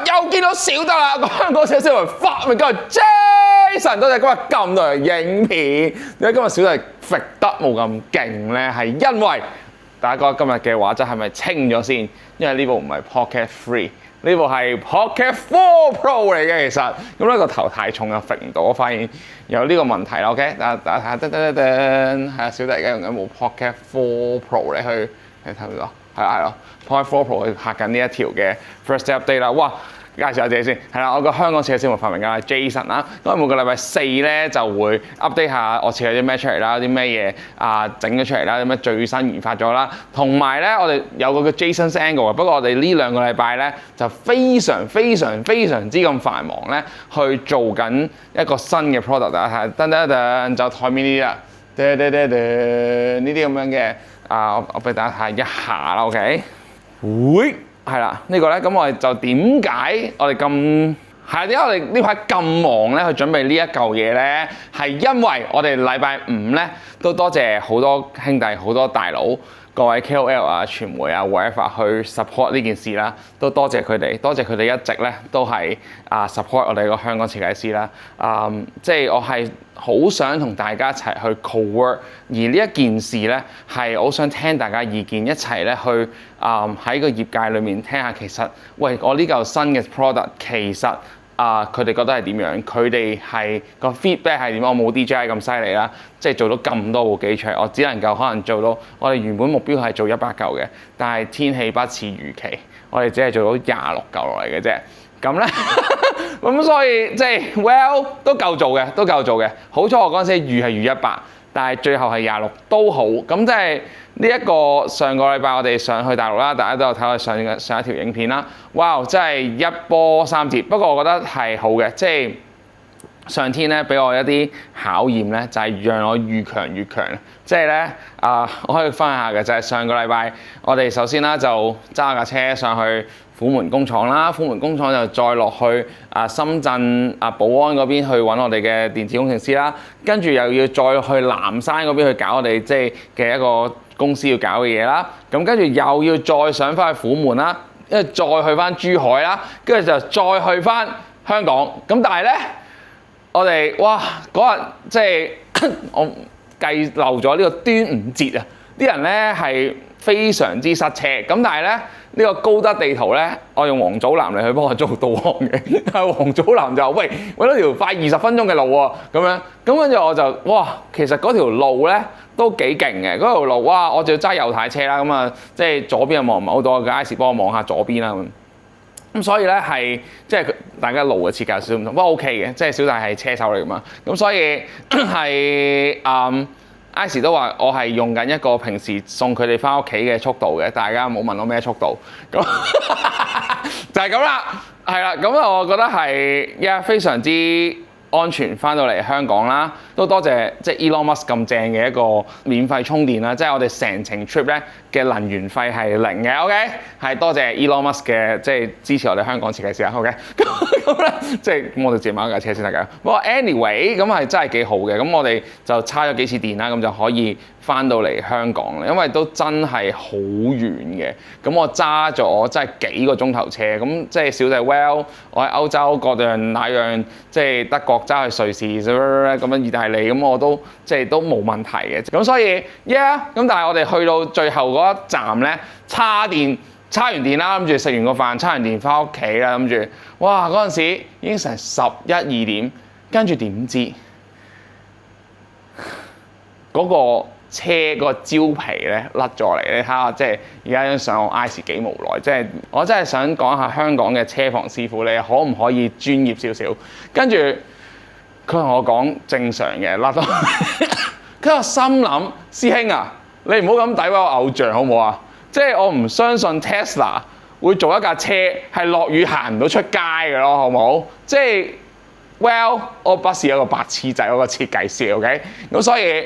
又見到小德啦，香港小新聞發明家 Jason， 多謝今日咁多人影片。點解今日小弟揈得冇咁勁咧？係因為大家覺得今日嘅畫質係咪清咗先？因為呢部唔係 Pocket 3，呢部係 Pocket 4 Pro 嚟嘅。其實咁呢個頭太重又揈唔到，我發現有呢個問題啦。OK， 大家睇下，係啊，小弟而家用緊部 Pocket 4 Pro 嚟去睇到，係咯 ，Pocket 4 Pro 去拍緊呢一條嘅 First Update 啦。哇！介紹下自己先，係啦，我個香港設計師同發明家 Jason 啦。咁每個禮拜四咧就會 update 下我設計啲咩出嚟啦，啲咩嘢整咗出嚟啦，啲咩最新研發咗啦。同埋咧，我哋有個叫 Jason's Angle 嘅，不過我哋呢兩個禮拜咧就非常之咁繁忙咧，去做緊一個新嘅 product。大家睇，就台面呢啲啦，呢啲咁樣嘅我俾大家睇一下啦 ，OK？ 會。係啦，呢個咧，咁我哋就點解我哋咁係點解我哋呢排咁忙咧去準備呢一嚿嘢咧？係因為我哋禮拜五咧都多謝好多兄弟、好多大佬、各位 KOL 啊、傳媒啊 whatever 去 support 呢件事啦，都多謝佢哋，多謝佢哋一直咧都係support 我哋個香港設計師啦。即係我係好想同大家一齊去 co-work， 而呢一件事咧係好想聽大家意見，一齊咧去喺個業界裏面聽下，其實喂我呢嚿新嘅 product 其實佢哋覺得係點樣？佢哋係個 feedback 係點？我冇 DJI 咁犀利啦，即係做到咁多部機出嚟，我只能夠可能做到我哋原本目標係做100嚿嘅，但係天氣不似預期，我哋只係做到26嚿落嚟嘅啫。咁咧，咁所以即係 well 都夠做嘅，好彩我嗰陣時預係預100，但係最後係26都好。咁即係呢一個上個禮拜我哋上去大陸啦，大家都有睇我上一條影片啦。哇！真係一波三折，不過我覺得係好嘅，即係上天咧俾我一啲考驗咧，就係讓我越強越強。即係咧我可以分享下嘅就係上個禮拜我哋首先啦就揸架車上去虎門工廠啦，虎門工廠就再落去深圳寶安嗰邊去揾我哋嘅電子工程師啦，跟住又要再去南山嗰邊去搞我哋即係嘅一個公司要搞嘅嘢啦，咁跟住又要再上翻去虎門啦，跟住再去翻珠海啦，跟住就再去翻香港。咁但係咧，我哋哇嗰日即係我計漏咗呢個端午節啊！啲人咧係非常之塞車，咁但係咧呢個高德地圖咧，我用黃祖藍嚟去幫我做導航嘅，但係黃祖藍就喂揾到條快20分鐘嘅路喎，咁樣，咁跟住我就哇，其實嗰條路咧都幾勁嘅，嗰條路哇，我就要揸右軚車啦，咁即係左邊又望唔係好多，嘅 IC 幫我望下左邊啦咁所以咧係即係大家路嘅設計有少少唔同，不過 OK 嘅，即係小弟係車手嚟噶嘛，咁所以係IC 都話我係用緊一個平時送佢哋翻屋企嘅速度嘅，大家冇問我咩速度，咁就係咁啦，係啦，咁我覺得係非常之安全翻到嚟香港啦，都多謝即係 Elon Musk 咁正嘅一個免費充電啦，即係我哋成程 trip 咧嘅能源費係0嘅 ，OK， 係多謝 Elon Musk 嘅即係支持我哋香港設計師啊 ，OK， 咁咧即係咁我哋自己買架車先得㗎。不過 anyway 咁係真係幾好嘅，咁我哋就叉咗幾次電啦，咁就可以翻到嚟香港啦，因為都真係好遠嘅。咁我揸咗真係幾個鐘頭車，咁即係小弟 well， 我喺歐洲各樣那樣，即係德國揸去瑞士咁樣意大利，咁我都即係都冇問題嘅。咁所以咁但係我哋去到最後嗰一站咧，叉完電啦，諗住食完個飯，叉完電翻屋企啦，諗住哇嗰陣時已經成11、12點，跟住點知嗰個車嗰個招皮咧甩咗嚟，你睇下，即係而家張相我 IC 幾無奈，即係我真係想講下香港嘅車房師傅，你可唔可以專業少少？跟住佢同我講正常嘅甩咗，跟住我心諗師兄啊，你唔好咁詆毀我偶像好唔好啊？即係我唔相信 Tesla 會做一架車係落雨行唔到出街嘅咯，好唔好？即係 well 我不是一個白痴仔，我個設計師 OK， 咁所以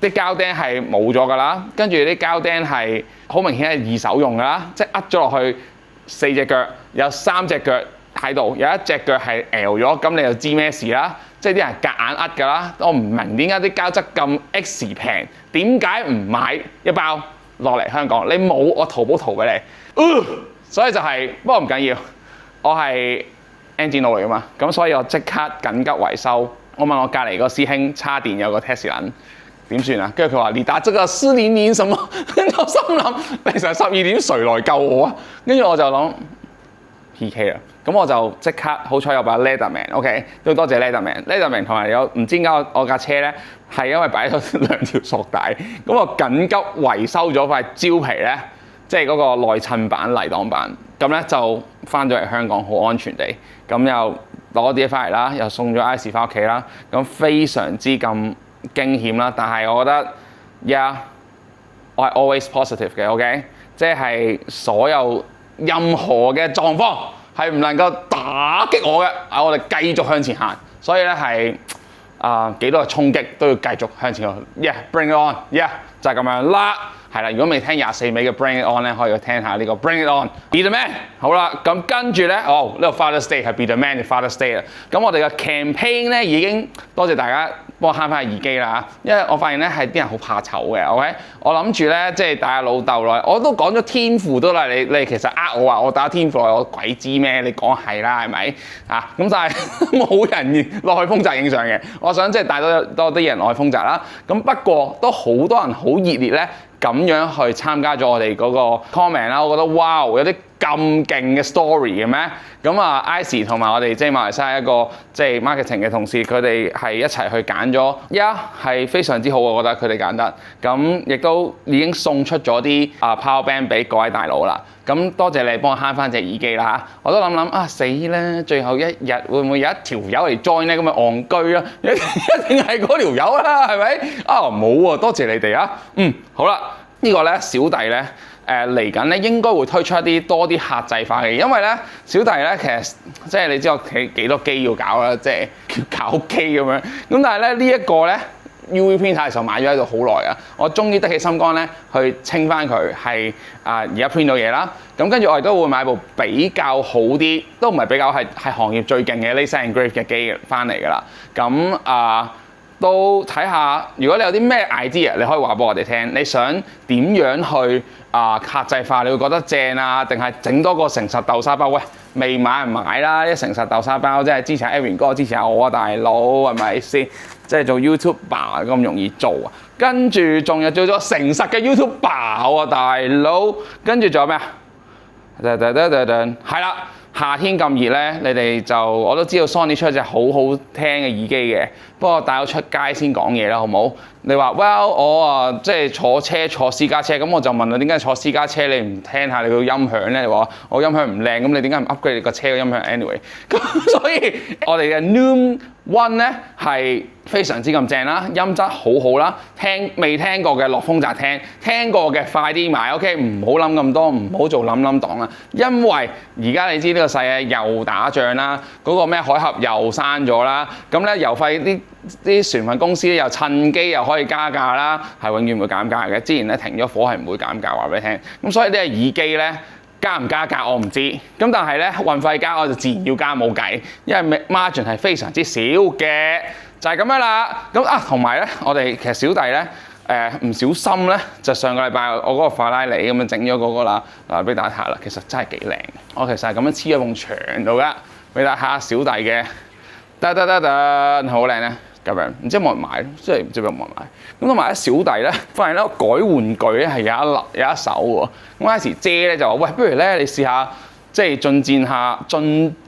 啲膠釘係冇咗㗎啦，跟住啲膠釘係好明顯係二手用㗎啦，即係扼咗落去4隻腳，有3隻腳喺度，有一隻腳係 L 咗，咁你就知咩事啦。即係啲人夾硬扼㗎啦，我唔明點解啲膠質咁 X 平，點解唔買一包落嚟香港？你冇我淘寶淘俾你，所以就係、不過唔緊要，我係 engine 佬嚟噶嘛，咁所以我即刻緊急維修。我問我隔離個師兄叉電有個 Tesla 點算啊？跟住佢話：你打這個400什麼？跟住我心諗凌晨12點誰來救我啊？跟住我就諗 PK 啦。咁我就即刻好彩有把 Leatherman，OK， 都多謝 Leatherman 同埋有唔知點解我架車咧係因為擺咗2條索帶，咁我緊急維修咗塊蕉皮咧，即係嗰個內襯板、泥擋板，咁咧就翻咗嚟香港好安全地，咁又攞啲嘢翻嚟啦，又送咗 ICE 翻屋企啦，咁非常之咁驚險啦，但係我覺得我係 always positive 嘅 ，OK， 即係所有任何嘅狀況係唔能夠打擊我嘅，我哋繼續向前行，所以咧係幾多嘅衝擊都要繼續向前去 ，bring it on，就係咁樣啦。係啦，如果未聽24尾嘅 Bring It On 咧，可以去聽下呢個 Bring It On，Be the Man。好啦，咁跟住咧，呢個 Father's Day 係 Be the Man 嘅 Father's Day 啦。咁我哋嘅 campaign 咧已經多謝大家幫我慳翻耳機啦，因為我發現咧係啲人好怕醜嘅 ，OK？ 我諗住咧即係帶阿老豆來，我都講咗天父都啦，你其實我話我打天父來，我鬼知咩？你講係啦，係咪啊？咁但係冇人落去豐澤影相嘅，我想即係帶多啲人落去豐澤啦。咁不過都好多人好熱烈咧。咁樣去參加咗我哋嗰個 comment 啦，我覺得哇，有啲咁勁嘅 story 嘅咩？咁啊 ，ICE 同埋我哋即係馬來西亞一個即係 marketing 嘅同事，佢哋係一齊去揀咗，係非常之好，我覺得佢哋揀得。咁亦都已經送出咗啲power band 俾各位大佬啦。咁多謝你幫我慳翻隻耳機啦嚇！我都諗死啦，最後一日會唔會有一條友嚟 join 咧？咁咪戇居啦，一定係嗰條友啦，係咪？冇喎，多謝你哋啊！好啦，呢個咧小弟咧嚟緊咧應該會推出多啲客製化嘅，因為咧小弟咧其實即係你知我幾多機要搞啦，即係搞機咁樣。咁但係咧呢一個咧。UV printer 就買咗喺度好耐啊！我終於得起心肝咧，去清翻佢係而家 print 到嘢啦。咁跟住我亦都會買部比較好啲，都唔係比較係行業最勁嘅 laser engrave 嘅機翻嚟㗎啦。咁都睇下，如果你有啲咩 idea，你可以話俾我哋聽。你想點樣去客製化？你會覺得正啊？定係整多個誠實豆沙包？喂，未買就買啦！啲誠實豆沙包即係支持 Aaron 哥，支持下我啊，大佬係咪先？即係做 YouTuber 咁容易做啊！跟住仲有做咗誠實嘅 YouTuber 啊，大佬！跟住仲有咩啊？係啦！夏天咁熱咧，你哋我都知道 Sony 出一隻好好聽嘅耳機嘅，不過帶我出街先講嘢啦，好唔好？你話 Well 我即係坐私家車，咁我就問你點解坐私家車你唔聽下你個音響咧？你話我音響唔靚，咁你點解唔 upgrade 你個車嘅音響 anyway？ 咁所以我哋嘅 Noom One 咧係非常之咁正啦，音質好好啦，未聽過嘅落豐澤聽過嘅快啲買 ，OK？ 唔好諗咁多，唔好做諗黨啦，因為而家你知呢個世界又打仗啦，嗰個咩海峽又閂咗啦，咁咧油費啲船運公司又趁機又可以加價啦，係永遠唔會減價嘅。之前咧停咗火係唔會減價，話俾你聽。咁所以呢個耳機咧加唔加價我唔知，咁但係咧運費加我就自然要加冇計，因為 margin 係非常之少嘅，就係咁樣啦。咁同埋咧，我哋其實小弟咧唔小心咧，就上個禮拜我嗰個法拉利咁樣整咗嗰個啦，俾大家睇下啦，其實真係幾靚嘅。我其實係咁樣黐喺埲牆度噶，俾大家睇下小弟嘅，好靚咧。咁樣，唔知有冇人買，即係唔知有冇人買。咁同埋咧，小弟咧，發現咧改玩具咧係有一手喎。咁嗰陣時姐咧就話：喂，不如咧你試下，即係進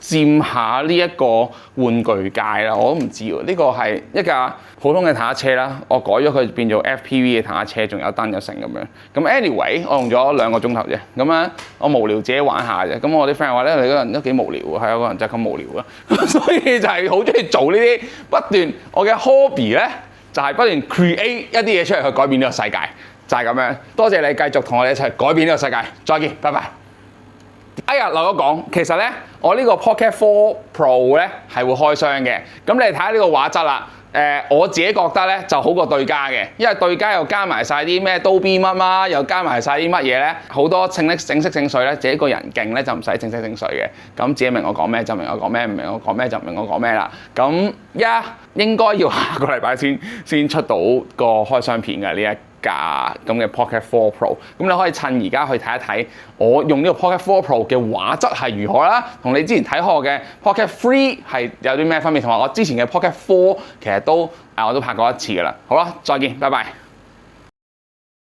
佔下呢一個玩具界啦。我都唔知喎，呢個係一架普通嘅坦克車啦，我改咗佢變做 FPV 嘅坦克車，仲有燈有成咁樣。咁 anyway，我用咗2個鐘頭啫。咁咧，我無聊自己玩下啫。咁我啲 friend 話咧，你個人都幾無聊喎，係有個人就係咁無聊啊。所以就係好中意做呢啲不斷，我嘅 hobby 咧就係不斷 create 一啲嘢出嚟去改變呢個世界，就係咁樣。多謝你繼續同我哋一齊改變呢個世界。再見，拜拜。漏咗講，其實咧我呢個 Pocket 4 Pro 咧係會開箱嘅。咁你睇下呢個畫質啦。我自己覺得咧就好過對家嘅，因為對家又加埋晒啲咩刀邊乜，又加埋晒啲乜嘢咧，好多整色整水咧，自己個人勁咧就唔使整色整水嘅，咁自己明我講咩就明我講咩，唔明我講咩就唔明我講咩啦。咁應該要下個禮拜先出到個開箱片嘅呢價咁嘅 Pocket 4 Pro，咁你可以趁而家去睇一睇我用呢個 Pocket 4 Pro 嘅畫質係如何啦，同你之前睇開嘅 Pocket 3係有啲咩分別，同埋我之前嘅 Pocket 4其實我都拍過一次㗎啦。好啦，再見，拜拜。